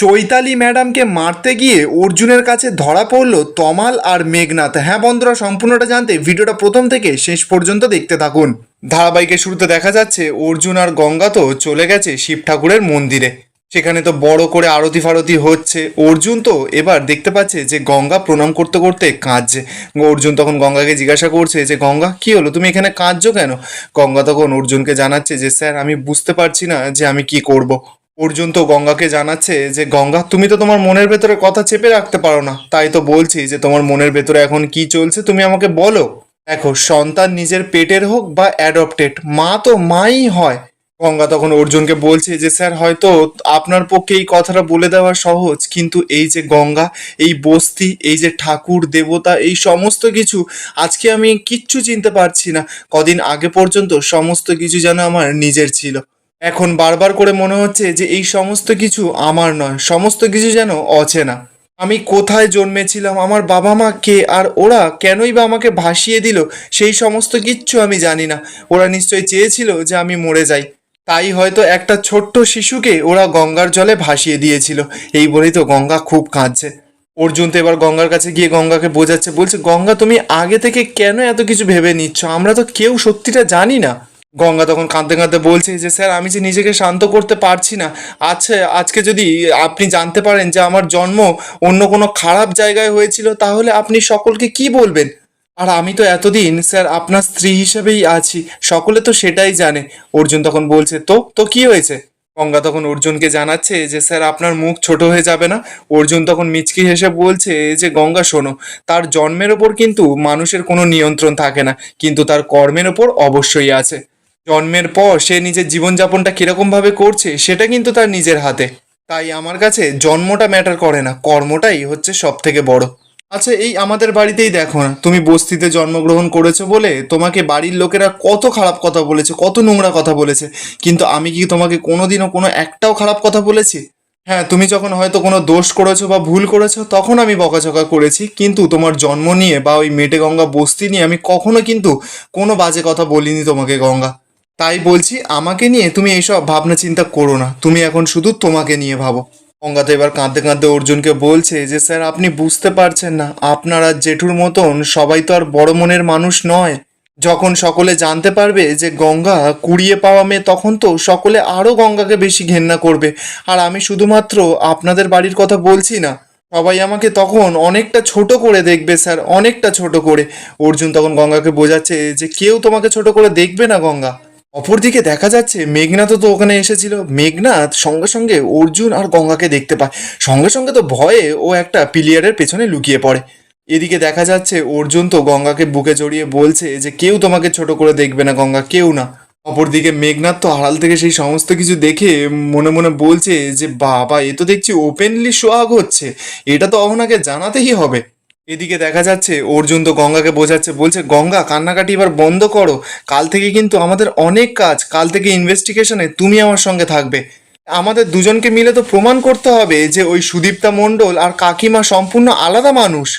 চৈতালি ম্যাডামকে মারতে গিয়ে অর্জুনের কাছে ধরা পড়লো তমাল আর মেঘনাথ। হ্যাঁ বন্ধুরা, সম্পূর্ণটা জানতে ভিডিওটা প্রথম থেকে শেষ পর্যন্ত দেখতে থাকুন। ধারাবাহিকের শুরুতে দেখা যাচ্ছে অর্জুন আর গঙ্গা তো চলে গেছে শিব ঠাকুরের মন্দিরে। সেখানে তো বড় করে আরতি ফারতি হচ্ছে। অর্জুন তো এবার দেখতে পাচ্ছে যে গঙ্গা প্রণাম করতে করতে কাঁদছে। অর্জুন তখন গঙ্গাকে জিজ্ঞাসা করছে যে গঙ্গা কি হলো, তুমি এখানে কাঁদছো কেন? গঙ্গা তখন অর্জুনকে জানাচ্ছে যে স্যার আমি বুঝতে পারছি না যে আমি কি করব। অর্জুন তো গঙ্গাকে জানাচ্ছে যে গঙ্গা তুমি তো তোমার মনের ভেতরে কথা চেপে রাখতে পারো না, তাই তো বলছি যে তোমার মনের ভেতরে এখন কি চলছে তুমি আমাকে বলো। দেখো, সন্তান নিজের পেটের হোক বা অ্যাডপ্টেড, মা তো মাই হয়। গঙ্গা তখন অর্জুনকে বলছে যে স্যার হয়তো আপনার পক্ষে এই কথাটা বলে দেওয়া সহজ, কিন্তু এই যে গঙ্গা, এই বস্তি, এই যে ঠাকুর দেবতা, এই সমস্ত কিছু আজকে আমি কিচ্ছু চিনতে পারছি না। কদিন আগে পর্যন্ত সমস্ত কিছু যেন আমার নিজের ছিল, এখন বারবার করে মনে হচ্ছে যে এই সমস্ত কিছু আমার নয়, সমস্ত কিছু যেন অচেনা। আমি কোথায় জন্মেছিলাম, আমার বাবা মা কে, আর ওরা কেনই বা আমাকে ভাসিয়ে দিল, সেই সমস্ত কিচ্ছু আমি জানি না। ওরা নিশ্চয়ই চেয়েছিল যে আমি মরে যাই, তাই হয়তো একটা ছোট্ট শিশুকে ওরা গঙ্গার জলে ভাসিয়ে দিয়েছিল। এই বলেই তো গঙ্গা খুব কাঁদছে। অর্জুন তো এবার গঙ্গার কাছে গিয়ে গঙ্গাকে বোঝাচ্ছে, বলছে গঙ্গা তুমি আগে থেকে কেন এত কিছু ভেবে নিচ্ছ, আমরা তো কেউ সত্যিটা জানি না। গঙ্গা তখন কাঁদতে কাঁদতে বলছে যে স্যার আমি যে নিজেকে শান্ত করতে পারছি না। আচ্ছা, আজকে যদি আপনি জানতে পারেন যে আমার জন্ম অন্য কোনো খারাপ জায়গায় হয়েছিল, তাহলে আপনি সকলকে কি বলবেন? আর আমি তো এতদিন স্যার আপনার স্ত্রী হিসেবেই আছি, সকলে তো সেটাই জানে। অর্জুন তখন বলছে তো তো কি হয়েছে? গঙ্গা তখন অর্জুনকে জানাচ্ছে যে স্যার আপনার মুখ ছোট হয়ে যাবে না। অর্জুন তখন মিচকি হেসে বলছে যে গঙ্গা শোনো, তার জন্মের ওপর কিন্তু মানুষের কোনো নিয়ন্ত্রণ থাকে না, কিন্তু তার কর্মের ওপর অবশ্যই আছে। জন্মের পর সে নিজের জীবনযাপনটা কিরকমভাবে করছে সেটা কিন্তু তার নিজের হাতে। তাই আমার কাছে জন্মটা ম্যাটার করে না, কর্মটাই হচ্ছে সব থেকে বড়। আচ্ছা, এই আমাদের বাড়িতেই দেখো না, তুমি বস্তিতে জন্মগ্রহণ করেছো বলে তোমাকে বাড়ির লোকেরা কত খারাপ কথা বলেছে, কত নোংরা কথা বলেছে, কিন্তু আমি কি তোমাকে কোনোদিনও কোনো একটাও খারাপ কথা বলেছি? হ্যাঁ, তুমি যখন হয়তো কোনো দোষ করেছো বা ভুল করেছো তখন আমি বকাঝকা করেছি, কিন্তু তোমার জন্ম নিয়ে বা ওই মেটে গঙ্গা বস্তি নিয়ে আমি কখনো কিন্তু কোনো বাজে কথা বলিনি তোমাকে গঙ্গা। তাই বলছি আমাকে নিয়ে তুমি এইসব ভাবনা চিন্তা করো না, তুমি এখন শুধু তোমাকে নিয়ে ভাবো। গঙ্গা তো এবার কাঁদতে কাঁদতে অর্জুনকে বলছে যে স্যার আপনি বুঝতে পারছেন না, আপনার আর জেঠুর মতন সবাই তো আর বড় মনের মানুষ নয়। যখন সকলে জানতে পারবে যে গঙ্গা কুড়িয়ে পাওয়া মেয়ে, তখন তো সকলে আরও গঙ্গাকে বেশি ঘেন্না করবে। আর আমি শুধুমাত্র আপনাদের বাড়ির কথা বলছি না, সবাই আমাকে তখন অনেকটা ছোট করে দেখবে স্যার, অনেকটা ছোট করে। অর্জুন তখন গঙ্গাকে বোঝাচ্ছে যে কেউ তোমাকে ছোট করে দেখবে না গঙ্গা। অপরদিকে দেখা যাচ্ছে মেঘনাথও তো ওখানে এসেছিল। মেঘনাথ সঙ্গে সঙ্গে অর্জুন আর গঙ্গাকে দেখতে পায়, সঙ্গে সঙ্গে তো ভয়ে ও একটা পিলিয়ারের পেছনে লুকিয়ে পড়ে। এদিকে দেখা যাচ্ছে অর্জুন তো গঙ্গাকে বুকে জড়িয়ে বলছে যে কেউ তোমাকে ছোট করে দেখবে না গঙ্গা, কেউ না। অপরদিকে মেঘনাথ তো আড়াল থেকে সেই সমস্ত কিছু দেখে মনে মনে বলছে যে বাবা, এ তো দেখছি ওপেনলি সোহাগ হচ্ছে, এটা তো অহনাকে জানাতেই হবে। এদিকে দেখা যাচ্ছে অর্জুন তো গঙ্গাকে বোঝাচ্ছে, বলছে গঙ্গা কান্নাকাটি এবার বন্ধ করো, কাল থেকে কিন্তু আমাদের অনেক কাজ, কাল থেকে ইনভেস্টিগেশনে তুমি আমার সঙ্গে থাকবে। আমাদের দুজনকে মিলে তো প্রমাণ করতে হবে যে ওই সুদীপ্তা মণ্ডল আর কাকিমা সম্পূর্ণ আলাদা মানুষ।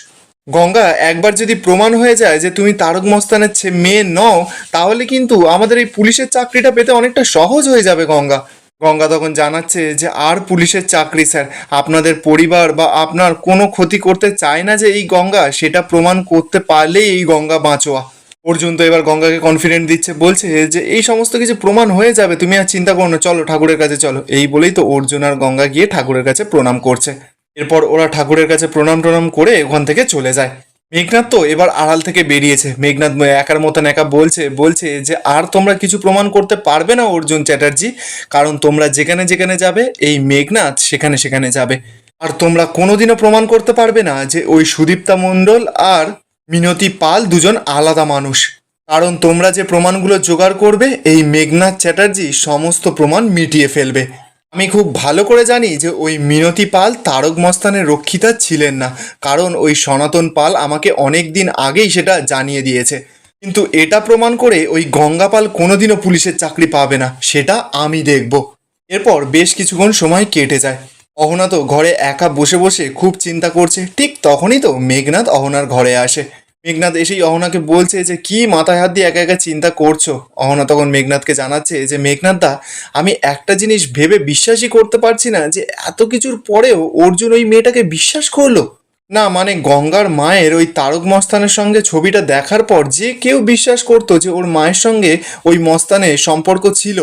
গঙ্গা, একবার যদি প্রমাণ হয়ে যায় যে তুমি তারক মস্তানের মেয়ে নও, তাহলে কিন্তু আমাদের এই পুলিশের চাকরিটা পেতে অনেকটা সহজ হয়ে যাবে গঙ্গা। গঙ্গা তখন জানাচ্ছে যে আর পুলিশের চাকরি স্যার, আপনাদের পরিবার বা আপনার কোনো ক্ষতি করতে চায় না যে এই গঙ্গা, সেটা প্রমাণ করতে পারলেই এই গঙ্গা বাঁচোয়া। অর্জুন তো এবার গঙ্গাকে কনফিডেন্ট দিচ্ছে, বলছে যে এই সমস্ত কিছু প্রমাণ হয়ে যাবে, তুমি আর চিন্তা করো না, চলো ঠাকুরের কাছে চলো। এই বলেই তো অর্জুন আর গঙ্গা গিয়ে ঠাকুরের কাছে প্রণাম করছে। এরপর ওরা ঠাকুরের কাছে প্রণাম টনাম করে ওখান থেকে চলে যায়। মেঘনাথ তো এবার আড়াল থেকে বেরিয়েছে। মেঘনাথ একার মতন একা বলছে বলছে যে আর তোমরা কিছু প্রমাণ করতে পারবে না অর্জুন চ্যাটার্জি, কারণ তোমরা যেখানে যেখানে যাবে এই মেঘনাথ সেখানে সেখানে যাবে। আর তোমরা কোনোদিনও প্রমাণ করতে পারবে না যে ওই সুদীপ্তা মণ্ডল আর মিনতি পাল দুজন আলাদা মানুষ, কারণ তোমরা যে প্রমাণগুলো জোগাড় করবে এই মেঘনাথ চ্যাটার্জি সমস্ত প্রমাণ মিটিয়ে ফেলবে। আমি খুব ভালো করে জানি যে ওই মিনতি পাল তারক মস্তানের রক্ষিতা ছিলেন না, কারণ ওই সনাতন পাল আমাকে অনেক দিন আগেই সেটা জানিয়ে দিয়েছে। কিন্তু এটা প্রমাণ করে ওই গঙ্গা পাল কোনোদিনও পুলিশের চাকরি পাবে না, সেটা আমি দেখব। এরপর বেশ কিছুক্ষণ সময় কেটে যায়। অহনা তো ঘরে একা বসে বসে খুব চিন্তা করছে। ঠিক তখনই তো মেঘনাথ অহনার ঘরে আসে। মেঘনাথ এসেই অহনাকে বলছে যে কি মাথায় হাত দিয়ে একা একা চিন্তা করছো। অহনা তখন মেঘনাথকে জানাচ্ছে যে মেঘনাথ দা, আমি একটা জিনিস ভেবে বিশ্বাসই করতে পারছি না যে এত কিছুর পরেও অর্জুন ওই মেয়েটাকে বিশ্বাস করলো। না মানে গঙ্গার মায়ের ওই তারক মস্তানের সঙ্গে ছবিটা দেখার পর যে কেউ বিশ্বাস করতো যে ওর মায়ের সঙ্গে ওই মস্তানের সম্পর্ক ছিল,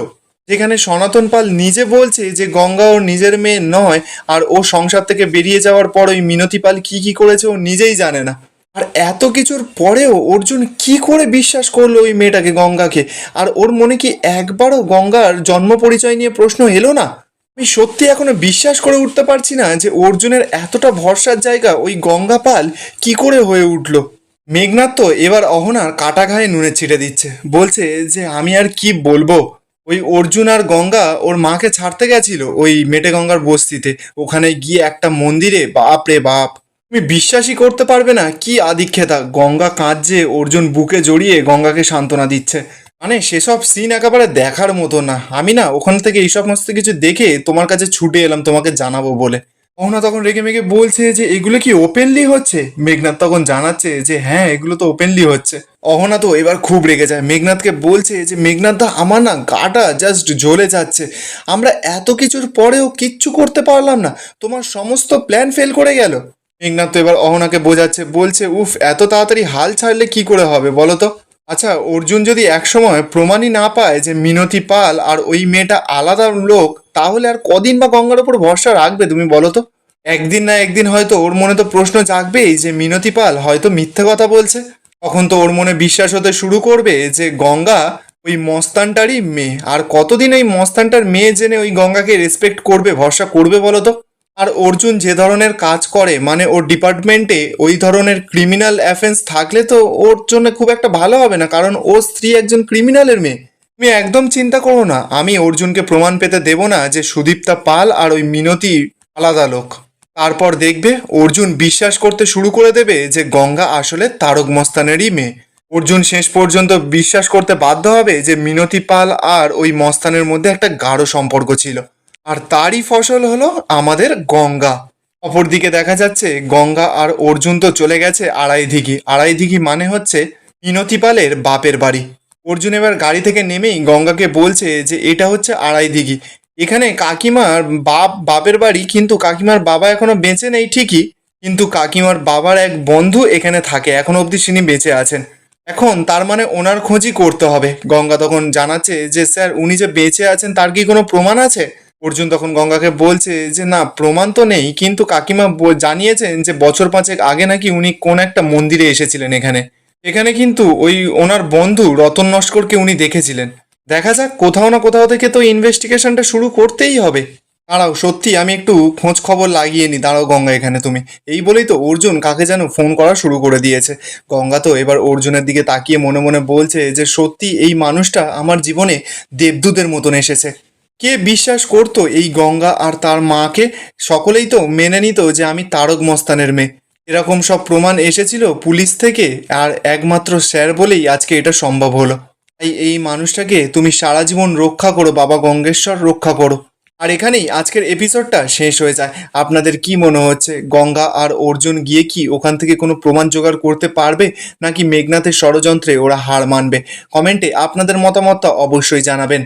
যেখানে সনাতন পাল নিজে বলছে যে গঙ্গা ওর নিজের মেয়ে নয়, আর ও সংসার থেকে বেরিয়ে যাওয়ার পর ওই মিনতি পাল কি কি করেছে ও নিজেই জানে না। আর এত কিছুর পরেও অর্জুন কি করে বিশ্বাস করলো ওই মেয়েটাকে, গঙ্গাকে? আর ওর মনে কি একবারও গঙ্গার জন্ম পরিচয় নিয়ে প্রশ্ন এলো না? আমি সত্যি এখনো বিশ্বাস করে উঠতে পারছি না যে অর্জুনের এতটা ভরসার জায়গা ওই গঙ্গা পাল কি করে হয়ে উঠলো। মেঘনাথ তো এবার অহনার কাটা ঘায়ে নুনে ছিটে দিচ্ছে, বলছে যে আমি আর কি বলবো। ওই অর্জুন আর গঙ্গা ওর মাকে ছাড়তে গেছিল ওই মেটে গঙ্গার বস্তিতে, ওখানে গিয়ে একটা মন্দিরে, বাপ রে বাপ, তুমি বিশ্বাসই করতে পারবে না কি আদিক্ষেতা। গঙ্গা কাঁদছে, অর্জুন বুকে জড়িয়ে গঙ্গাকে সান্ত্বনা দিচ্ছে, মানে সেসব সিন একেবারে দেখার মতো না। আমি না ওখান থেকে এই সমস্ত কিছু দেখে তোমার কাছে ছুটে এলাম তোমাকে জানাবো বলে। অহনা তখন রেগে মেগে বলছে যে এগুলো কি ওপেনলি হচ্ছে? মেঘনাথ তখন জানাচ্ছে যে হ্যাঁ এগুলো তো ওপেনলি হচ্ছে। অহনা তো এবার খুব রেগে যায়, মেঘনাথকে বলছে যে মেঘনাথ দা, আমার না গাটা জাস্ট জ্বলে যাচ্ছে, আমরা এত কিছুর পরেও কিচ্ছু করতে পারলাম না, তোমার সমস্ত প্ল্যান ফেল করে গেল। মেঘনাথ তো এবার অহনাকে বোঝাচ্ছে, বলছে উফ, এত তাড়াতাড়ি হাল ছাড়লে কি করে হবে বলো তো? আচ্ছা, অর্জুন যদি একসময় প্রমাণই না পায় যে মিনতি পাল আর ওই মেয়েটা আলাদা লোক, তাহলে আর কদিন বা গঙ্গার ওপর ভরসা রাখবে তুমি বলো তো? একদিন না একদিন হয়তো ওর মনে তো প্রশ্ন জাগবেই যে মিনতি পাল হয়তো মিথ্যে কথা বলছে। তখন তো ওর মনে বিশ্বাস হতে শুরু করবে যে গঙ্গা ওই মস্তানটারই মেয়ে। আর কতদিন ওই মস্তানটার মেয়ে জেনে ওই গঙ্গাকে রেসপেক্ট করবে, ভরসা করবে বলো তো? আর অর্জুন যে ধরনের কাজ করে, মানে ওর ডিপার্টমেন্টে ওই ধরনের ক্রিমিনাল অ্যাফেন্স থাকলে তো ওর জন্য খুব একটা ভালো হবে না, কারণ ওর স্ত্রী একজন ক্রিমিনালের মেয়ে। তুমি একদম চিন্তা করো না, আমি অর্জুনকে প্রমাণ পেতে দেব না যে সুদীপ্তা পাল আর ওই মিনতি আলাদা লোক। তারপর দেখবে অর্জুন বিশ্বাস করতে শুরু করে দেবে যে গঙ্গা আসলে তারক মস্তানেরই মেয়ে। অর্জুন শেষ পর্যন্ত বিশ্বাস করতে বাধ্য হবে যে মিনতি পাল আর ওই মস্তানের মধ্যে একটা গাঢ় সম্পর্ক ছিল, আর তারই ফসল হলো আমাদের গঙ্গা। অপরদিকে দেখা যাচ্ছে গঙ্গা আর অর্জুন তো চলে গেছে আড়াইদিঘি। আড়াইদিঘি মানে হচ্ছে মিনতি পালের বাপের বাড়ি। অর্জুন এবার গাড়ি থেকে নেমেই গঙ্গাকে বলছে যে এটা হচ্ছে আড়াইদিঘি, এখানে কাকিমার বাপের বাড়ি, কিন্তু কাকিমার বাবা এখনো বেঁচে নেই ঠিকই, কিন্তু কাকিমার বাবার এক বন্ধু এখানে থাকে, এখনো অবধি তিনি বেঁচে আছেন। এখন তার মানে ওনার খোঁজই করতে হবে। গঙ্গা তখন জানাচ্ছে যে স্যার, উনি যে বেঁচে আছেন তার কি কোনো প্রমাণ আছে? অর্জুন তখন গঙ্গাকে বলছে যে না, প্রমাণ তো নেই, কিন্তু কাকিমা জানিয়েছেন যে বছর পাঁচেক আগে নাকি উনি কোন একটা মন্দিরে এসেছিলেন এখানে, এখানে কিন্তু ওই ওনার বন্ধু রতন নস্করকে উনি দেখেছিলেন। দেখা যাক, কোথাও না কোথাও থেকে তো ইনভেস্টিগেশনটা শুরু করতেই হবে। দাঁড়াও, সত্যি আমি একটু খোঁজ খবর লাগিয়ে নি, দাঁড়াও গঙ্গা এখানে তুমি। এই বলেই তো অর্জুন কাকে যেন ফোন করা শুরু করে দিয়েছে। গঙ্গা তো এবার অর্জুনের দিকে তাকিয়ে মনে মনে বলছে যে সত্যি এই মানুষটা আমার জীবনে দেবদূতের মতন এসেছে। কে বিশ্বাস করতো এই গঙ্গা আর তার মাকে? সকলেই তো মেনে নিত যে আমি তারক মস্তানের মেয়ে। এরকম সব প্রমাণ এসেছিল পুলিশ থেকে, আর একমাত্র স্যার বলেই আজকে এটা সম্ভব হলো। তাই এই মানুষটাকে তুমি সারা জীবন রক্ষা করো বাবা গঙ্গেশ্বর, রক্ষা করো। আর এখানেই আজকের এপিসোডটা শেষ হয়ে যায়। আপনাদের কি মনে হচ্ছে, গঙ্গা আর অর্জুন গিয়ে কি ওখান থেকে কোনো প্রমাণ জোগাড় করতে পারবে, নাকি মেঘনাথের ষড়যন্ত্রে ওরা হার মানবে? কমেন্টে আপনাদের মতামতটা অবশ্যই জানাবেন।